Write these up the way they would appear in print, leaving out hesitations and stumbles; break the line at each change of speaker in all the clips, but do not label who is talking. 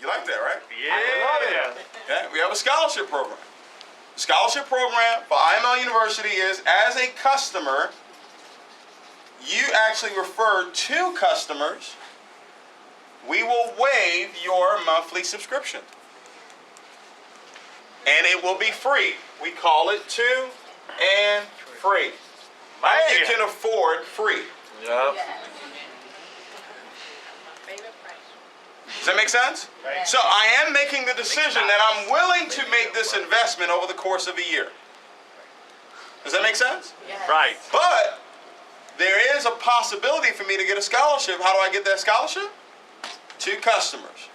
You like that, right?
Yeah.
Okay. We have a scholarship program. The scholarship program for IML University is, as a customer, you actually refer 2 customers, we will waive your monthly subscription. And it will be free. We call it 2 and free. And you can afford free.
Yep.
Does that make sense?
Right.
So I am making the decision that I'm willing to make this investment over the course of a year. Does that make sense?
Right.
But there is a possibility for me to get a scholarship. How do I get that scholarship? 2 customers.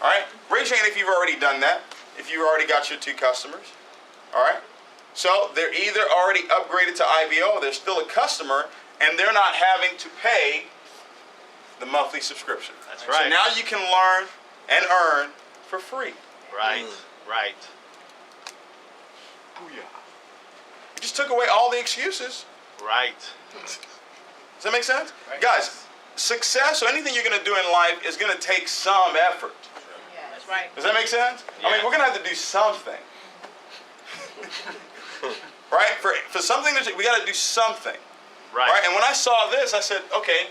All right? Raise your hand if you've already done that. If you already got your 2 customers. All right? So they're either already upgraded to IBO, or they're still a customer, and they're not having to pay the monthly subscription.
That's right.
So now you can learn and earn for free.
Right. Right.
You just took away all the excuses.
Right.
Does that make sense? Guys, success or anything you're going to do in life is going to take some effort.
That's right.
Does that make sense?
Yeah.
I mean, we're going to have to do something. Right? For something, we got to do something.
Right.
Right? And when I saw this, I said, okay,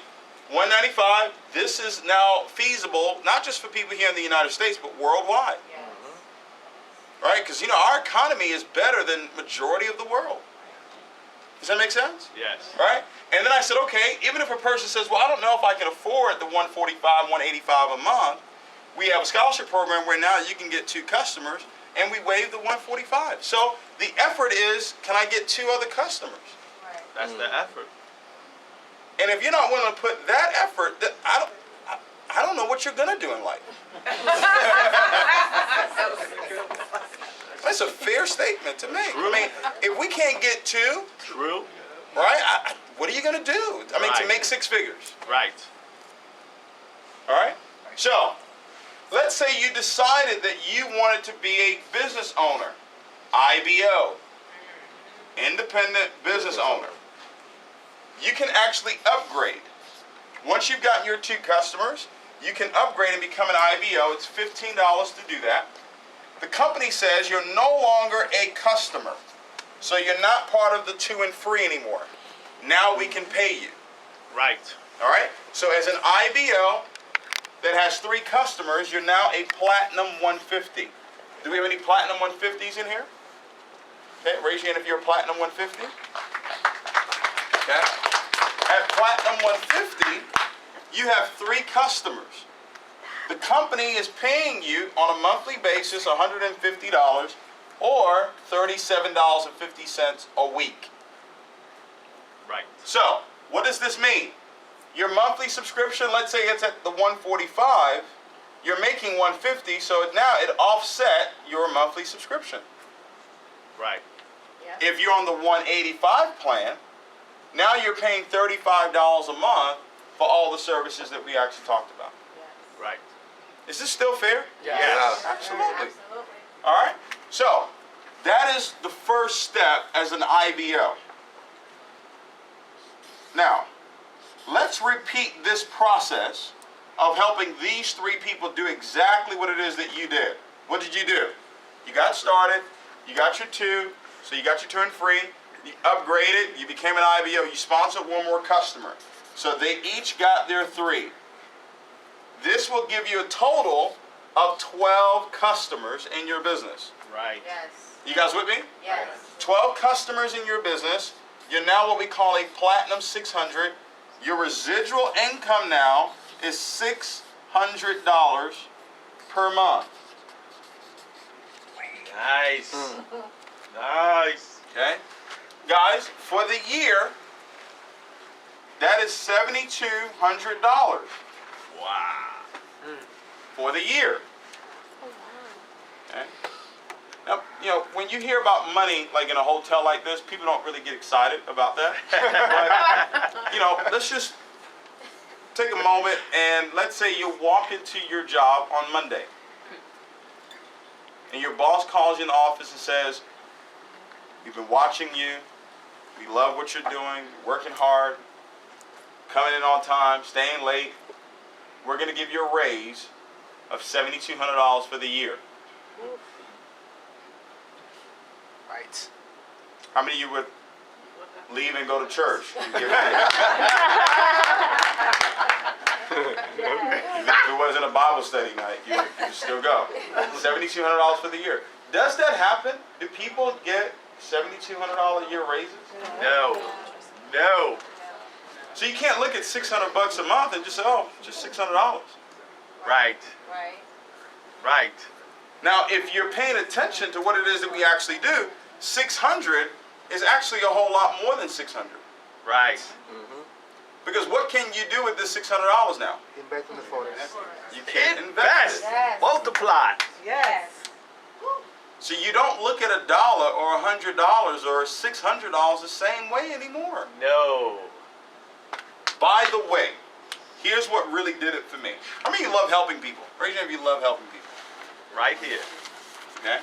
$195, this is now feasible, not just for people here in the United States, but worldwide. Right? Because, our economy is better than majority of the world. Does that make sense?
Yes.
Right? And then I said, okay, even if a person says, well, I don't know if I can afford the $145, $185 a month, we have a scholarship program where now you can get 2 customers, and we waive the $145. So the effort is, can I get 2 other customers?
That's the effort.
And if you're not willing to put that effort, I don't know what you're going to do in life. That's a fair statement to make. I mean, if we can't get 2,
True.
right, what are you going to do? I mean, to
Right.
make 6 figures.
Right.
All right? So, let's say you decided that you wanted to be a business owner, IBO, independent business owner. You can actually upgrade. Once you've gotten your 2 customers, you can upgrade and become an IBO. It's $15 to do that. The company says you're no longer a customer. So you're not part of the 2 and free anymore. Now we can pay you.
Right.
All right? So as an IBO that has 3 customers, you're now a Platinum 150. Do we have any Platinum 150s in here? Okay, raise your hand if you're a Platinum 150. Okay. At Platinum 150, you have 3 customers. The company is paying you on a monthly basis $150 or $37.50 a week.
Right.
So, what does this mean? Your monthly subscription, let's say it's at the $145, you're making $150, so now it offset your monthly subscription.
Right.
If you're on the $185 plan, now you're paying $35 a month for all the services that we actually talked about.
Right.
Is this still fair?
Yes.
Absolutely. All right? So, that is the first step as an IBO. Now, let's repeat this process of helping these 3 people do exactly what it is that you did. What did you do? You got started, you got your 2, so you got your 2 and free, you upgraded, you became an IBO, you sponsored 1 more customer. So they each got their 3. This will give you a total of 12 customers in your business.
Right.
You guys with me?
Yes.
12 customers in your business. You're now what we call a Platinum 600. Your residual income now is $600 per month.
Nice. Nice.
Okay? Guys, for the year, that is $7,200
Wow.
for the year. Okay? Now, when you hear about money, like in a hotel like this, people don't really get excited about that. But, let's just take a moment and let's say you walk into your job on Monday. And your boss calls you in the office and says, we've been watching you. We love what you're doing. You're working hard. Coming in on time. Staying late. We're going to give you a raise. of $7,200 for the year.
Right.
How many of you would leave and go to church? Even if it wasn't a Bible study night, you'd still go. $7,200 for the year. Does that happen? Do people get $7,200 a year raises?
No. No.
So you can't look at $600 a month and just say, oh, just $600.
Right. Right.
Now, if you're paying attention to what it is that we actually do, 600 is actually a whole lot more than 600.
Right.
Because what can you do with this $600 now?
Invest in the Forex.
You can invest
Invest.
it.
Yes.
Multiply.
Yes.
So you don't look at $1 or $100 or $600 the same way anymore.
No.
By the way, here's what really did it for me. How many of you love helping people? Raise your hand if you love helping people.
Right here.
Okay?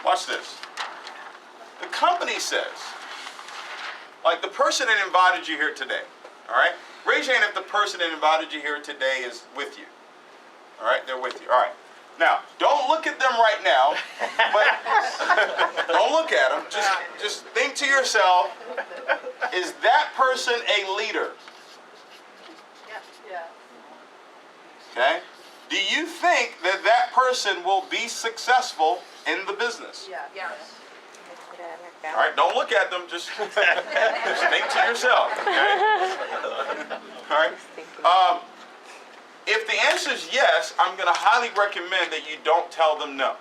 Watch this. The company says, like the person that invited you here today, all right? Raise your hand if the person that invited you here today is with you. All right? They're with you. All right. Now, don't look at them right now, but don't look at them. Just think to yourself, is that person a leader?
Yeah.
Okay? Do you think that that person will be successful in the business?
Yeah. Yes.
All right, don't look at them. Just think to yourself. Okay? All right. If the answer is yes, I'm going to highly recommend that you don't tell them no.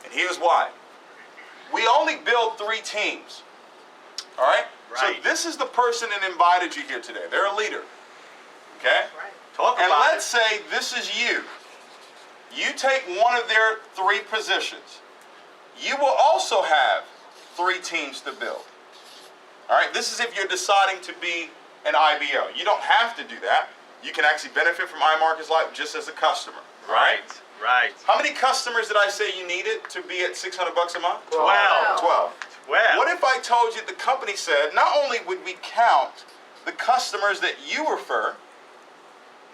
And here's why. We only build 3 teams. All right?
Right.
So this is the person that invited you here today. They're a leader. Okay?
Right.
Talk
And
about
let's say this is you. You take one of their 3 positions. You will also have 3 teams to build. All right? This is if you're deciding to be an IBO. You don't have to do that. You can actually benefit from iMarketsLive just as a customer.
it. Right. Right.
How many customers did I say you needed to be at $600 a month?
12.
12.
Well.
What if I told you the company said not only would we count the customers that you refer,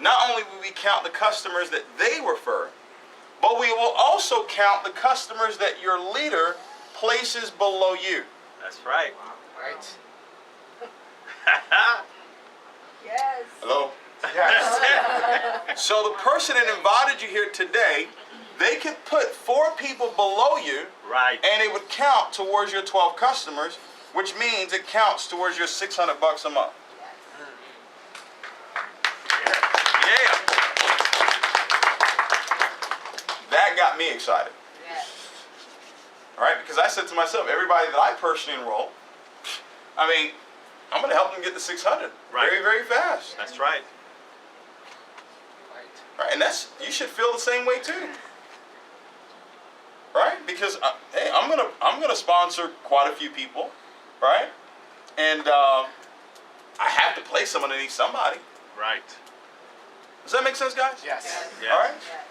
not only will we count the customers that they refer, but we will also count the customers that your leader places below you.
That's right.
Right.
Yes.
Hello?
Yes.
So the person that invited you here today, they could put 4 people below you,
Right.
and it would count towards your 12 customers, which means it counts towards your $600 a month.
Yeah.
That got me excited.
Yes.
All right, because I said to myself, everybody that I personally enroll, I mean, I'm going to help them get to 600
Right.
very, very fast.
That's right.
All right, and you should feel the same way too, right? Because hey, I'm gonna sponsor quite a few people, right? And I have to place someone underneath somebody.
Right.
Does that make sense, guys?
Yes.
Yeah.
All right.
Yes.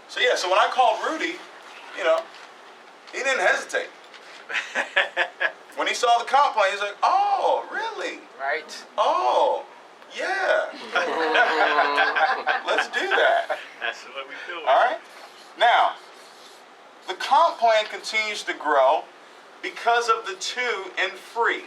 So yeah, so when I called Rudy, he didn't hesitate. When he saw the comp plan, he's like, "Oh, really?
Right.
Oh, yeah. Let's do that."
That's what we do.
All right. Now, the comp plan continues to grow because of the 2 and free.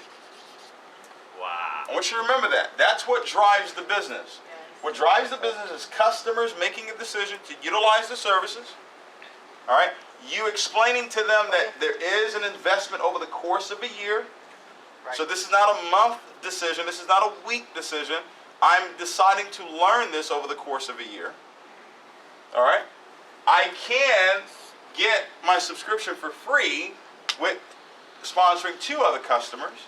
Wow.
I want you to remember that. That's what drives the business. What drives the business is customers making a decision to utilize the services. All right. You explaining to them that there is an investment over the course of a year.
Right.
So this is not a month decision. This is not a week decision. I'm deciding to learn this over the course of a year. All right. I can get my subscription for free with sponsoring 2 other customers,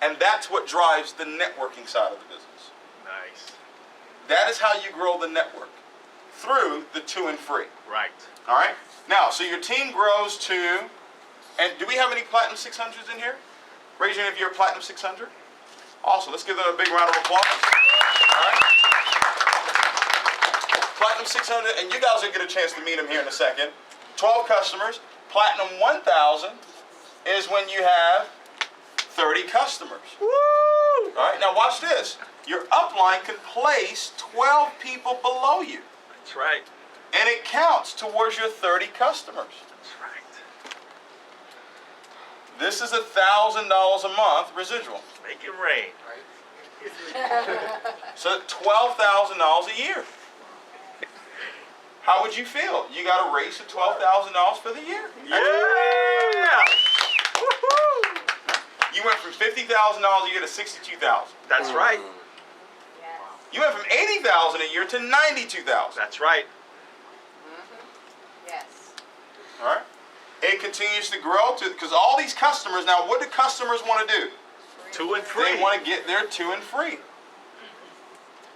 and that's what drives the networking side of the business.
Nice.
That is how you grow the network, through the 2 and free.
Right.
All right. Now, so your team grows to, and do we have any Platinum 600s in here? Raise your hand if you're a Platinum 600. Awesome. Let's give them a big round of applause. All right. Platinum 600, and you guys will get a chance to meet them here in a second. 12 customers. Platinum 1000 is when you have 30 customers.
Woo!
All right. Now watch this. Your upline can place 12 people below you.
That's right.
And it counts towards your 30 customers.
That's right.
This is $1,000 a month residual.
Make it rain.
Right.
So $12,000 a year. How would you feel? You got a raise of $12,000 for the year.
Yeah! Woohoo!
You went from $50,000 a year to $62,000.
That's right.
Yes.
You went from $80,000 a year to $92,000.
That's right.
Yes.
All right. It continues to grow because all these customers now. What do customers want to do?
2 and 3.
They want to get their 2 and free.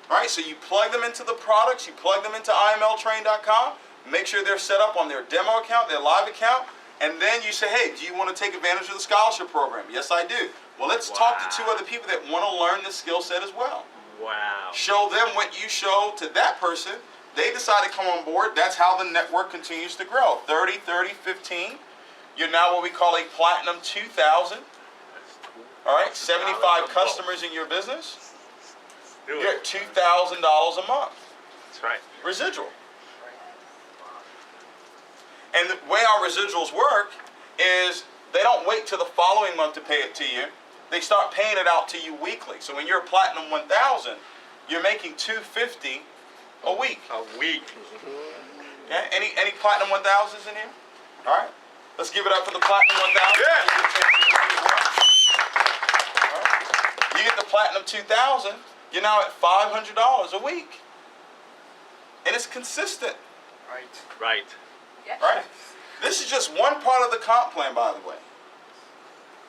All right. So you plug them into the products. You plug them into imltrain.com. Make sure they're set up on their demo account, their live account, and then you say, "Hey, do you want to take advantage of the scholarship program?" Yes, I do. Well, let's talk to 2 other people that want to learn this skill set as well.
Wow.
Show them what you show to that person. They decide to come on board. That's how the network continues to grow. 30, 30, 15. You're now what we call a platinum 2,000.
That's cool.
All right, 75 customers in your business. You're at $2,000 a month
That's right.
residual. And the way our residuals work is they don't wait till the following month to pay it to you. They start paying it out to you weekly. So when you're a platinum 1,000, you're making $250 a week.
A week.
Okay? Any platinum 1,000s in here? All right. Let's give it up for the platinum 1,000.
Yeah.
All right. You get the platinum 2,000. You're now at $500 a week, and it's consistent.
Right.
Right.
Yes.
Right. This is just one part of the comp plan, by the way.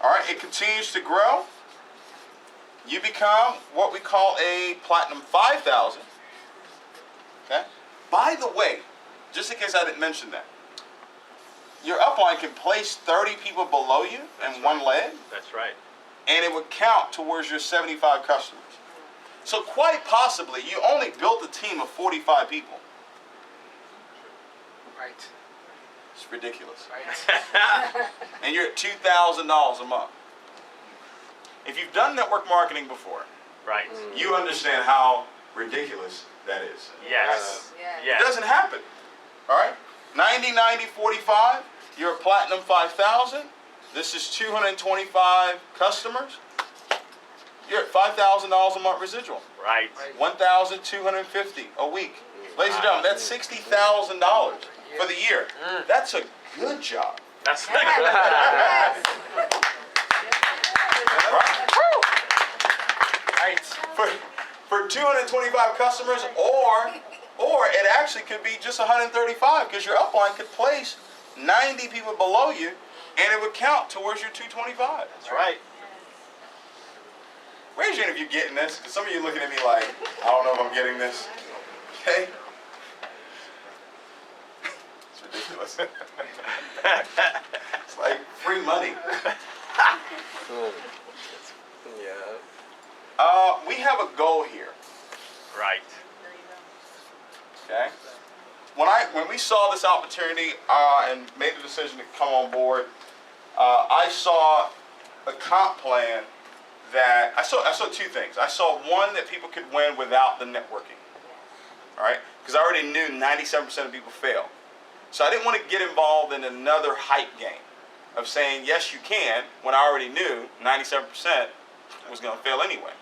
All right. It continues to grow. You become what we call a platinum 5,000. Okay. By the way, just in case I didn't mention that, your upline can place 30 people below you in one leg,
That's right.
and it would count towards your 75 customers. So quite possibly, you only built a team of 45 people.
Right.
It's ridiculous.
Right.
And you're at $2,000 a month. If you've done network marketing before,
Right.
you understand how ridiculous that is.
Yes.
Yes.
It
Yes.
doesn't happen. All right? 90, 90, 45. You're a platinum 5,000. This is 225 customers. You're at $5,000 a month residual.
Right.
1,250 a week. Ladies and gentlemen, that's $60,000 for the year. That's a good job.
That's
Yes.
Right.
For 225 customers, or it actually could be just 135 because your upline could place 90 people below you, and it would count towards your 225.
That's right.
Raise your hand if you're getting this, because some of you are looking at me like, I don't know if I'm getting this. Okay? It's ridiculous. It's like free money. We have a goal here.
Right.
Okay? When we saw this opportunity and made the decision to come on board, I saw a comp plan that I saw 2 things. I saw one that people could win without the networking. All right? Because I already knew 97% of people fail. So I didn't want to get involved in another hype game of saying yes you can when I already knew 97% was going to fail anyway.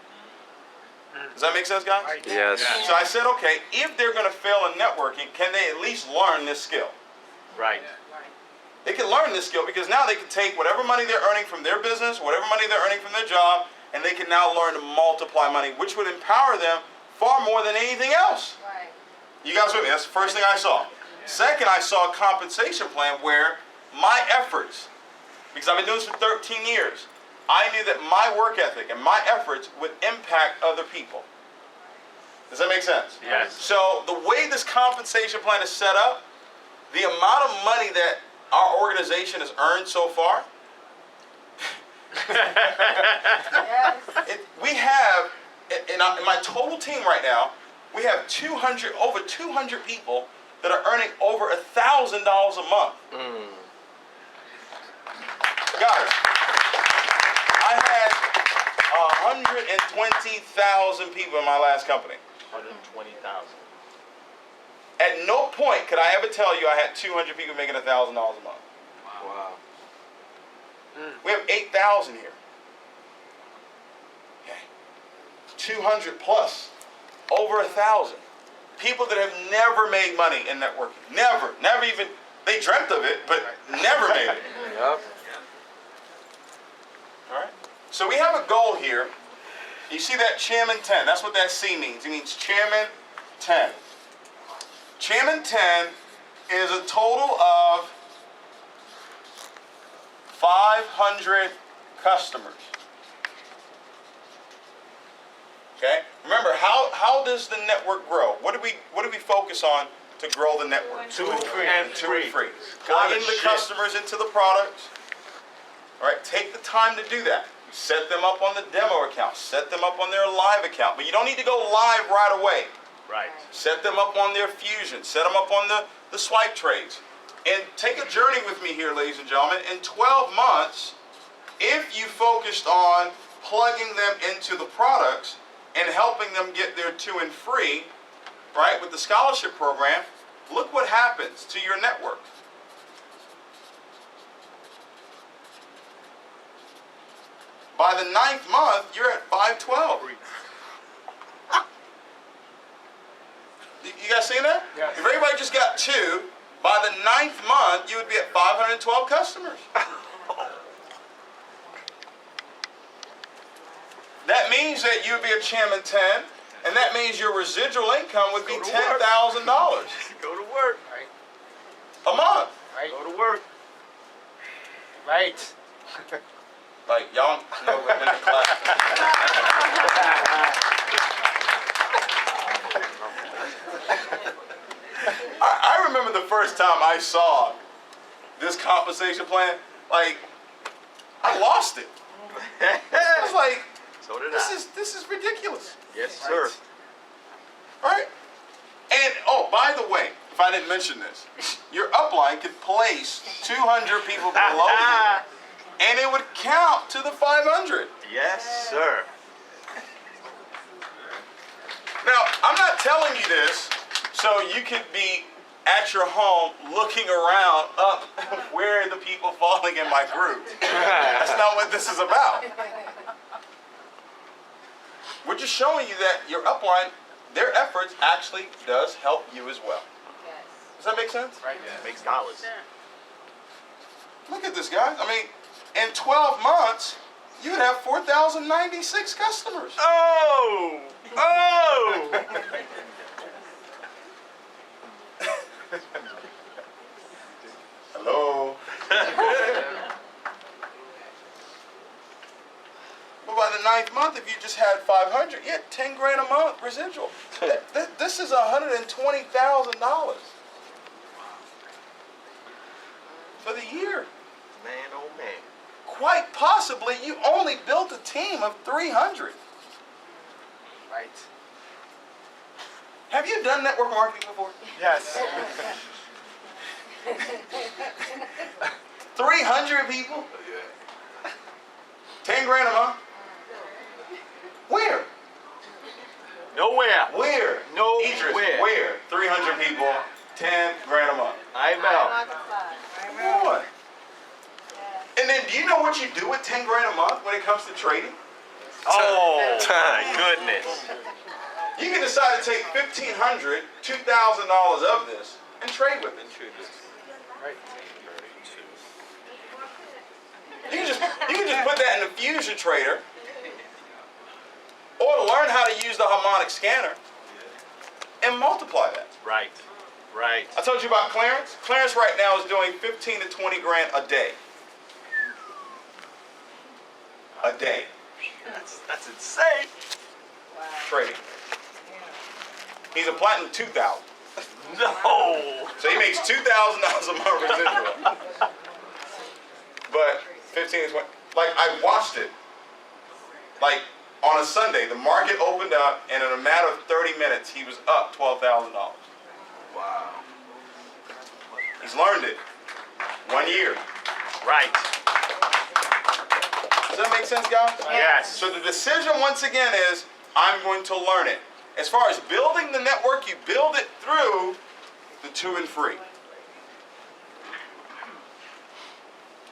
Does that make sense, guys?
Right.
Yes.
Yeah.
So I said, okay, if they're going to fail in networking, can they at least learn this skill?
Right.
They can learn this skill because now they can take whatever money they're earning from their business, whatever money they're earning from their job, and they can now learn to multiply money, which would empower them far more than anything else.
Right.
You guys with me? That's the first thing I saw. Second, I saw a compensation plan where my efforts, because I've been doing this for 13 years, I knew that my work ethic and my efforts would impact other people. Does that make sense?
Yes.
So the way this compensation plan is set up, the amount of money that our organization has earned so far,
Yes.
we have, in my total team right now, we have over 200 people that are earning over $1,000 a month. Guys, I had 120,000 people in my last company.
120,000.
At no point could I ever tell you I had 200 people making $1,000 a month.
Wow.
We have 8,000 here. Okay. 200 plus, over 1,000. People that have never made money in networking. Never even, they dreamt of it, but never made it.
Yep.
All right. So we have a goal here. You see that Chairman 10, that's what that C means. It means Chairman 10. Chairman 10 is a total of 500 customers. Okay? Remember, how does the network grow? What do we focus on to grow the network?
Two and free.
Two and free. Plugging the customers into the products. All right, take the time to do that. Set them up on the demo account. Set them up on their live account. But you don't need to go live right away.
Right.
Set them up on their fusion. Set them up on the swipe trades. And take a journey with me here, ladies and gentlemen. In 12 months, if you focused on plugging them into the products and helping them get their 2 and free, right, with the scholarship program, look what happens to your network. By the 9th month, you're at 512. You guys seen that?
Yes.
If everybody just got 2, by the 9th month, you would be at 512 customers. That means that you would be a Chairman 10, and that means your residual income would be $10,000
Go to work.
Right.
a month.
Right.
Go to work.
Right.
Like, y'all know we're in the class. I remember the first time I saw this compensation plan, like, I lost it. I was like,
So did
this is ridiculous.
Yes, sir.
Right? And, oh, by the way, if I didn't mention this, your upline could place 200 people below you, and it would count to the 500.
Yes, sir.
Now, I'm not telling you this so you could be at your home looking around up where are the people falling in my group. That's not what this is about. We're just showing you that your upline, their efforts actually does help you as well.
Yes.
Does that make sense?
Right.
Makes dollars.
Look at this, guys. I mean, in 12 months, you would have 4,096 customers.
Oh! Oh!
Hello? But by the 9th month, if you just had 500, you had 10 grand a month residual. This is $120,000 for the year.
Man, oh man.
Quite possibly, you only built a team of 300.
Right.
Have you done network marketing before?
Yes.
300 people? 10 grand a month? Where?
Nowhere.
Where?
Nowhere.
Idris, where? 300 people, 10 grand a month.
I'm out.
Come on. And then do you know what you do with 10 grand a month when it comes to trading?
Oh, my goodness.
You can decide to take $1,500, $2,000 of this and trade with it.
Right.
You can just put that in the fusion trader, or to learn how to use the harmonic scanner and multiply that.
Right. Right.
I told you about Clarence. Clarence right now is doing 15 to 20 grand a day. A day
That's insane.
Wow.
trading. He's a platinum 2,000.
No.
So he makes $2,000 a month residual. But 15 to 20, like I watched it. Like on a Sunday, the market opened up, and in a matter of 30 minutes, he was up $12,000.
Wow.
He's learned it. 1 year.
Right.
Does that make sense, guys?
Yes.
So the decision once again is, I'm going to learn it. As far as building the network, you build it through 2 and free.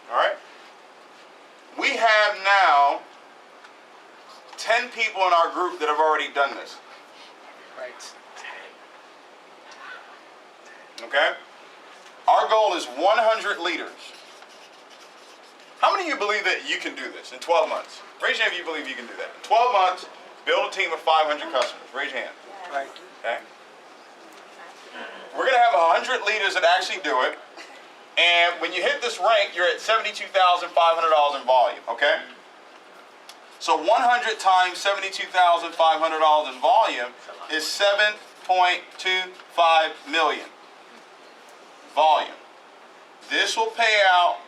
All right? We have now 10 people in our group that have already done this.
Right.
Okay? Our goal is 100 leaders. How many of you believe that you can do this in 12 months? Raise your hand if you believe you can do that. In 12 months, build a team of 500 customers. Raise your hand.
Right.
Okay? We're going to have 100 leaders that actually do it. And when you hit this rank, you're at $72,500 in volume. Okay? So 100 times $72,500 in volume is 7.25 million. Volume. This will pay out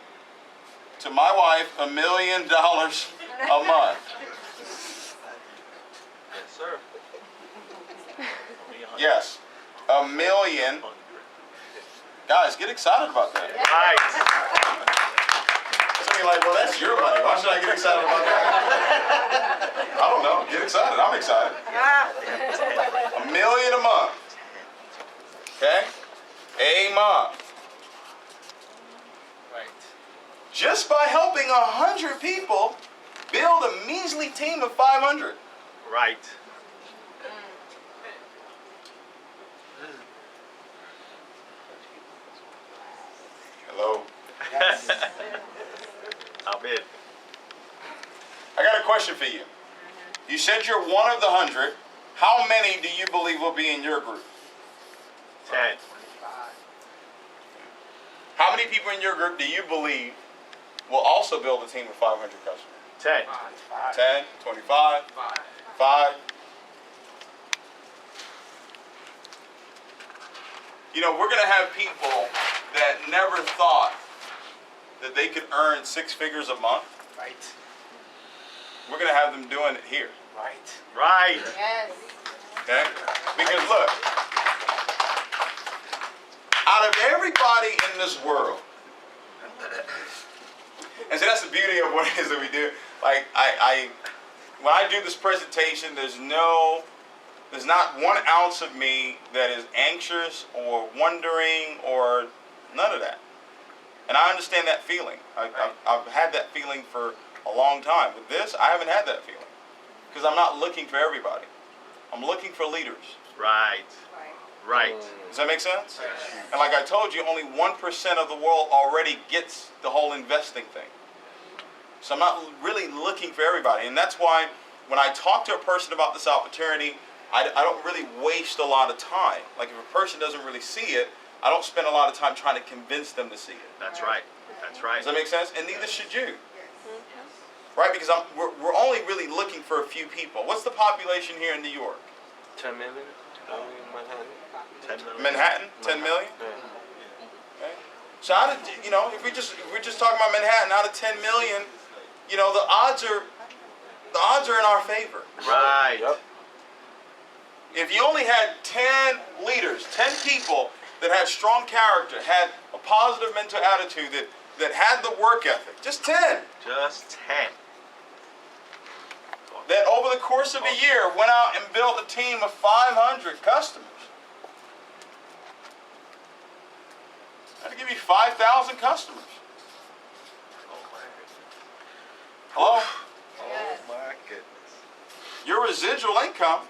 to my wife $1 million a month.
Yes, sir.
Yes, $1 million. Guys, get excited about that.
Right.
Some of you are like, well, that's your money. Why should I get excited about that? I don't know. Get excited. I'm excited. $1 million a month. Okay? A month.
Right.
Just by helping 100 people build a measly team of 500.
Right.
Hello?
Yes.
I'm in.
I got a question for you. You said you're one of the 100. How many do you believe will be in your group?
10.
How many people in your group do you believe will also build a team of 500 customers?
10.
10, 25, 5. You know, we're going to have people that never thought that they could earn 6 figures a month.
Right.
We're going to have them doing it here.
Right.
Right.
Yes.
Okay? Because look, out of everybody in this world, and so that's the beauty of what it is that we do. Like when I do this presentation, there's not 1 ounce of me that is anxious or wondering or none of that. And I understand that feeling. I've had that feeling for a long time. With this, I haven't had that feeling. Because I'm not looking for everybody. I'm looking for leaders.
Right. Right.
Does that make sense? And like I told you, only 1% of the world already gets the whole investing thing. So I'm not really looking for everybody. And that's why when I talk to a person about this opportunity, I don't really waste a lot of time. Like if a person doesn't really see it, I don't spend a lot of time trying to convince them to see it.
That's right. That's right.
Does that make sense? And neither should you. Right? Because we're only really looking for a few people. What's the population here in New York?
10 million? Manhattan?
10 million.
Manhattan? 10 million?
Yeah.
Okay. So out of, if we're just talking about Manhattan, out of 10 million, the odds are in our favor.
Right.
Yep.
If you only had 10 leaders, 10 people that had strong character, had a positive mental attitude, that had the work ethic, just 10,
Just 10.
that over the course of a year went out and built a team of 500 customers. That'll give you 5,000 customers. Hello?
Oh my goodness.
Your residual income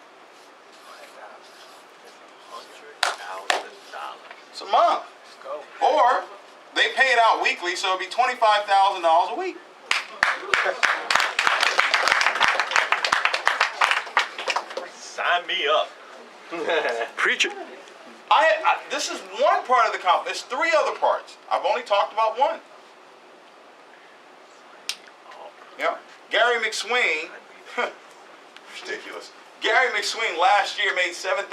$100,000.
is a month.
Let's go.
Or they pay it out weekly, so it'll be $25,000 a week.
Sign me up.
Preach it.
This is one part of the conference. There's 3 other parts. I've only talked about one. Yeah. Gary McSween, ridiculous. Gary McSween last year made $7,000.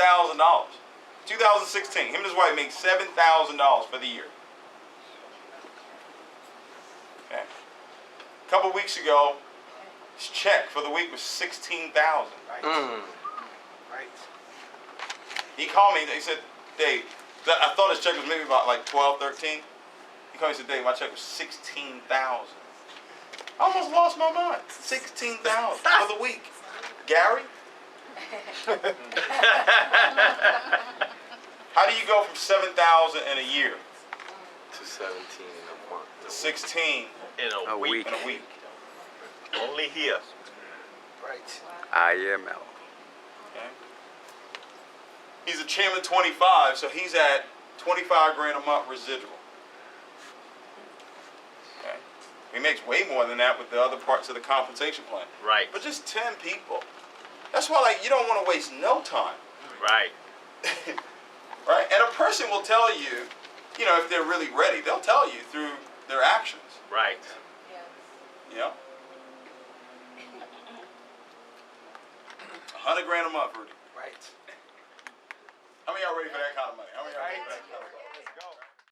2016, him and his wife made $7,000 for the year. Okay. A couple weeks ago, his check for the week was $16,000.
Right. Right.
He called me. He said, "Dave, I thought his check was maybe about like 12, 13. He called me and said, "Dave, my check was $16,000. I almost lost my mind. $16,000 for the week. Gary, how do you go from 7,000 in a year
To 17 in a month.
to 16
In a
A
week.
in a week.
Only here.
Right.
IML.
Okay. He's a chairman 25, so he's at 25 grand a month residual. Okay. He makes way more than that with the other parts of the compensation plan.
Right.
But just 10 people. That's why, like, you don't want to waste no time.
Right.
Right? And a person will tell you, you know, if they're really ready, they'll tell you through their actions.
Right.
Yes.
You know? 100 grand a month, Rudy.
Right.
How many of y'all ready for that kind of money? How many of y'all ready for that kind of money?